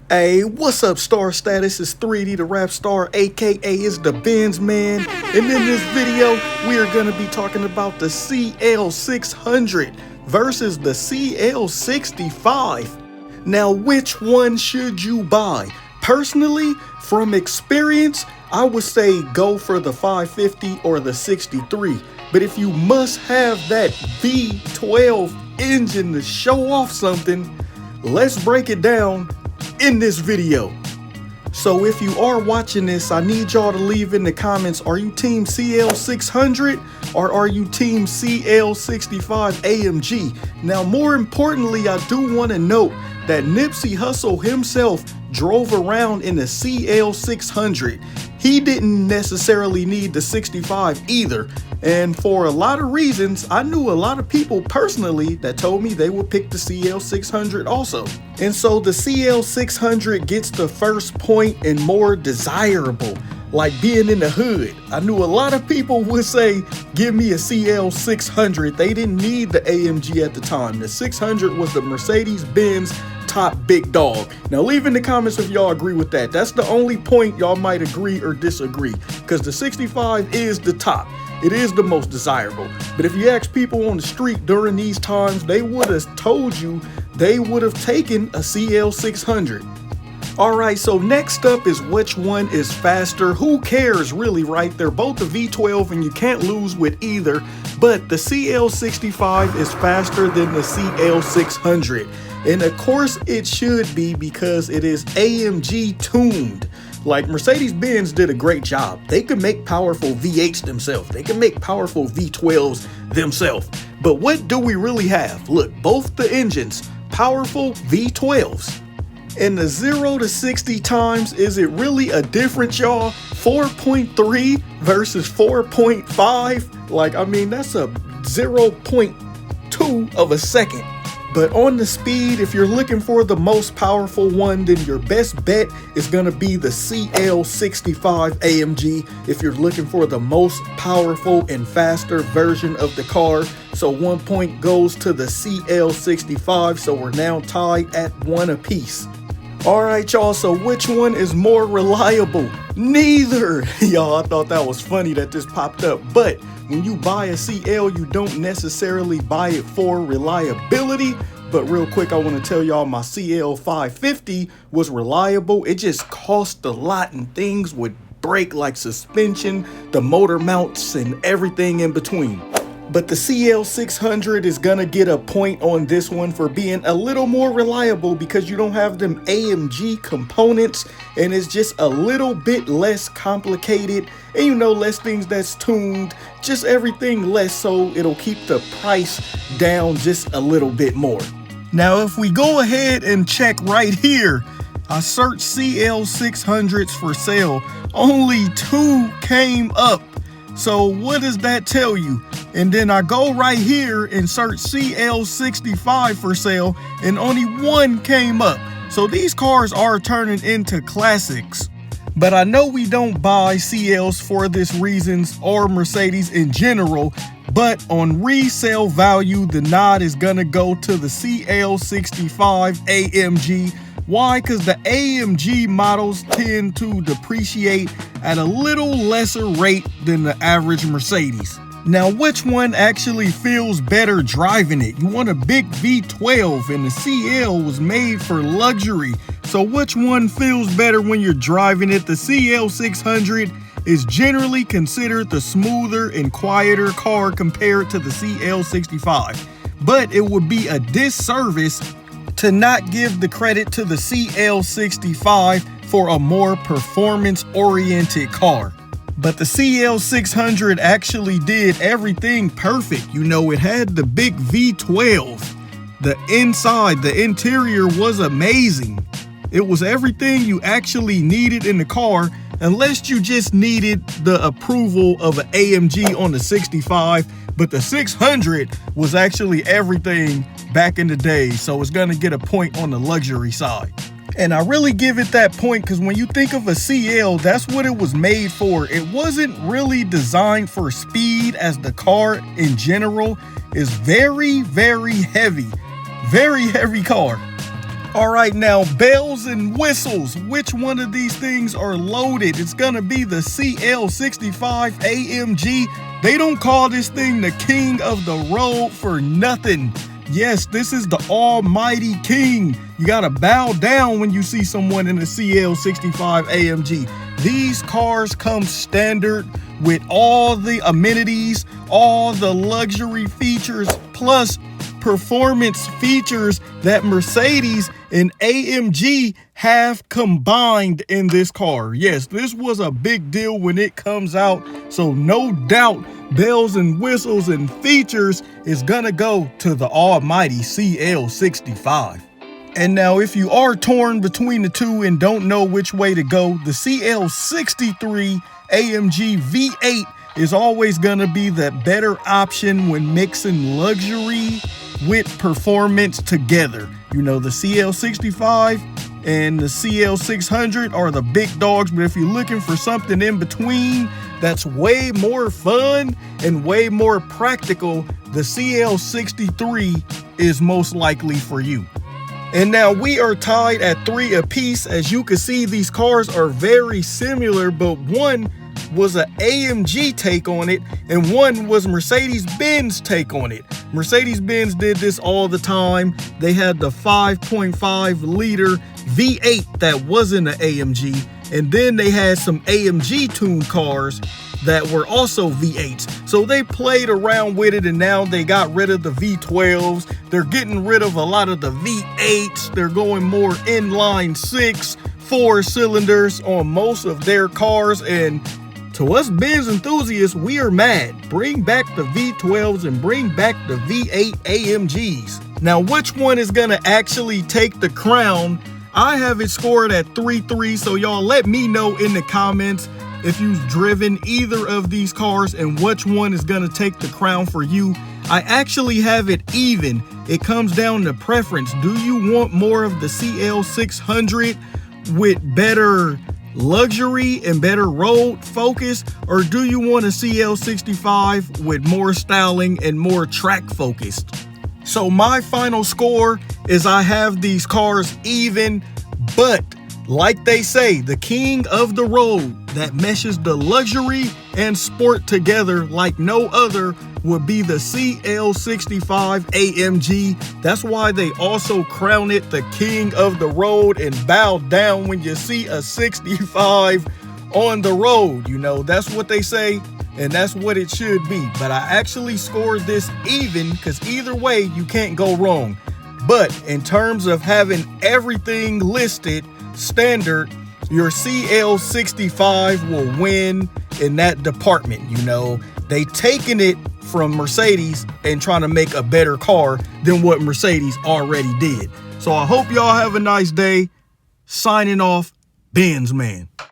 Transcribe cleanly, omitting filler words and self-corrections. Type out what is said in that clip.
Hey, what's up, Star Status? It's 3D the Rap Star, aka is the Benz Man. And in this video, we are going to be talking about the CL600 versus the CL65. Now, which one should you buy? Personally, from experience, I would say go for the 550 or the 63. But if you must have that V12 engine to show off something, let's break it down in this video. So if you are watching this, I need y'all to leave in the comments, are you team CL600 or are you team CL65 AMG? Now, more importantly, I do want to note that Nipsey Hussle himself drove around in the CL600. He didn't necessarily need the 65 either. And for a lot of reasons, I knew a lot of people personally that told me they would pick the CL600 also. And so the CL600 gets the first point and more desirable, like being in the hood. I knew a lot of people would say, give me a CL600. They didn't need the AMG at the time. The 600 was the Mercedes-Benz top big dog. Now leave in the comments if y'all agree with that. That's the only point y'all might agree or disagree, because the 65 is the top. It is the most desirable. But if you ask people on the street during these times, they would have told you they would have taken a CL600. Alright, so next up is which one is faster. Who cares really, right? They're both the V12 and you can't lose with either. But the CL65 is faster than the CL600. And of course it should be, because it is AMG tuned. Like, Mercedes-Benz did a great job. They could make powerful V8s themselves. They can make powerful V12s themselves. But what do we really have? Look, both the engines, powerful V12s. And the 0 to 60 times, is it really a difference, y'all? 4.3 versus 4.5? Like, I mean, that's a 0.2 of a second. But on the speed, if you're looking for the most powerful one, then your best bet is going to be the CL65 AMG if you're looking for the most powerful and faster version of the car. So 1 point goes to the CL65, so we're now tied at 1 apiece. Alright, y'all, so which one is more reliable? Neither! Y'all, I thought that was funny that this popped up, but when you buy a CL, you don't necessarily buy it for reliability. But real quick, I want to tell y'all my CL550 was reliable. It just cost a lot and things would break, like suspension, the motor mounts, and everything in between. But the CL600 is gonna get a point on this one for being a little more reliable, because you don't have them AMG components and it's just a little bit less complicated, and you know, less things that's tuned, just everything less, so it'll keep the price down just a little bit more. Now if we go ahead and check right here, I searched CL600s for sale, only 2 came up. So what does that tell you? And then I go right here and search CL65 for sale, and only 1 came up. So these cars are turning into classics. But I know we don't buy CLs for this reasons, or Mercedes in general, but on resale value, the nod is gonna go to the CL65 AMG. Why? Because the AMG models tend to depreciate at a little lesser rate than the average Mercedes. Now, which one actually feels better driving it? You want a big V12, and the CL was made for luxury. So which one feels better when you're driving it? The CL600 is generally considered the smoother and quieter car compared to the CL65. But it would be a disservice to not give the credit to the CL65 for a more performance-oriented car. But the CL600 actually did everything perfect. You know, it had the big V12. The inside, the interior was amazing. It was everything you actually needed in the car, unless you just needed the approval of an AMG on the 65. But the 600 was actually everything back in the day, so it's gonna get a point on the luxury side. And I really give it that point because when you think of a CL, that's what it was made for. It wasn't really designed for speed, as the car in general is very, very heavy car. All right, now bells and whistles. Which one of these things are loaded? It's gonna be the CL65 AMG. They don't call this thing the king of the road for nothing. Yes, this is the almighty king. You gotta bow down when you see someone in the CL65 AMG. These cars come standard with all the amenities, all the luxury features, plus performance features that Mercedes and AMG have combined in this car. Yes, this was a big deal when it comes out, so no doubt bells and whistles and features is gonna go to the almighty CL65. And now if you are torn between the two and don't know which way to go, the CL63 AMG V8 is always gonna be the better option when mixing luxury with performance together. You know, the CL65 and the CL600 are the big dogs, but if you're looking for something in between that's way more fun and way more practical, the CL63 is most likely for you. And now we are tied at 3 apiece. As you can see, these cars are very similar, but one was an AMG take on it and one was Mercedes-Benz take on it. Mercedes-Benz did this all the time. They had the 5.5 liter V8 that wasn't an AMG, and then they had some AMG tuned cars that were also V8s. So they played around with it, and now they got rid of the V12s. They're getting rid of a lot of the V8s. They're going more inline 6, 4 cylinders on most of their cars, and to us Benz enthusiasts, we are mad. Bring back the V12s and bring back the V8 AMGs. Now, which one is gonna actually take the crown? I have it scored at 3-3, so y'all let me know in the comments if you've driven either of these cars and which one is gonna take the crown for you. I actually have it even. It comes down to preference. Do you want more of the CL600 with better luxury and better road focus, or do you want a CL65 with more styling and more track focused? So my final score is I have these cars even, but like they say, the king of the road that meshes the luxury and sport together like no other would be the CL65 AMG. That's why they also crown it the king of the road and bow down when you see a 65 on the road. You know, that's what they say, and that's what it should be. But I actually scored this even because either way you can't go wrong. But in terms of having everything listed standard, your CL65 will win in that department. You know, they taking it from Mercedes and trying to make a better car than what Mercedes already did. So I hope y'all have a nice day. Signing off, Benz Man.